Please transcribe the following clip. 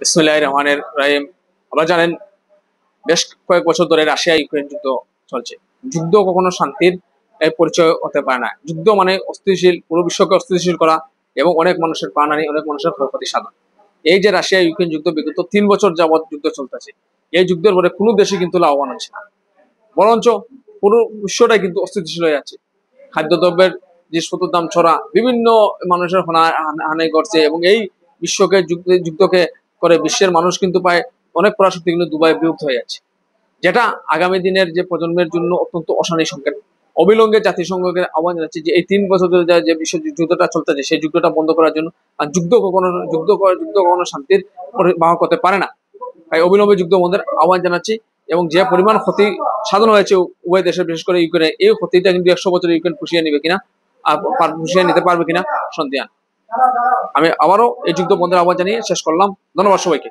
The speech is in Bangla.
বিসমিল্লাহির রহমানির রহিম। আপনারা জানেন বেশ কয়েক বছর ধরে রাশিয়া ইউক্রেন যুদ্ধ চলছে। যুদ্ধ কখনো শান্তির পরিচয় হতে পারে না। যুদ্ধ মানে অস্থিতিশীল, পুরো বিশ্বকে অস্থিতিশীল করা এবং অনেক মানুষের প্রাণহানি, অনেক মানুষের ক্ষয়ক্ষতি সাধন। এই যে রাশিয়া ইউক্রেন যুদ্ধ বিগত 3 বছর যাবৎ যুদ্ধ চলতেছে, এই যুদ্ধের পরে কোনো দেশই কিন্তু লাভবান হচ্ছে না, বরঞ্চ পুরো বিশ্বটাই কিন্তু অস্থিতিশীল হয়ে যাচ্ছে। খাদ্যদ্রব্যের জিনিসপত্রের দাম ছড়া, বিভিন্ন মানুষের হানি ঘটছে এবং এই বিশ্বকে যুদ্ধকে করে বিশ্বের মানুষ কিন্তু প্রায় অনেক পরাশক্তি কিন্তু দুবাই বিলুপ্ত হয়ে যাচ্ছে, যেটা আগামী দিনের যে প্রজন্মের জন্য অত্যন্ত অশানী সংকেত। অবিলম্বে জাতিসংঘকে আহ্বান জানাচ্ছি যে এই 3 বছর ধরে যে বিশ্ব যুদ্ধটা চলতেছে সেই যুদ্ধটা বন্ধ করার জন্য। আর যুদ্ধ কখনো শান্তির বাহক হতে পারে না। তাই অবিলম্বে যুদ্ধ বন্ধের আহ্বান জানাচ্ছি এবং যে পরিমাণ ক্ষতি সাধন হয়েছে উভয় দেশের, বিশেষ করে ইউক্রেনে, এই ক্ষতিটা কিন্তু 100 বছর ইউক্রেন পুষিয়ে নিবে কিনা, পুষিয়ে নিতে পারবে কিনা সন্দেহান। আমি আবারও এই যুদ্ধ বন্ধের আহ্বান জানিয়ে শেষ করলাম। ধন্যবাদ সবাইকে।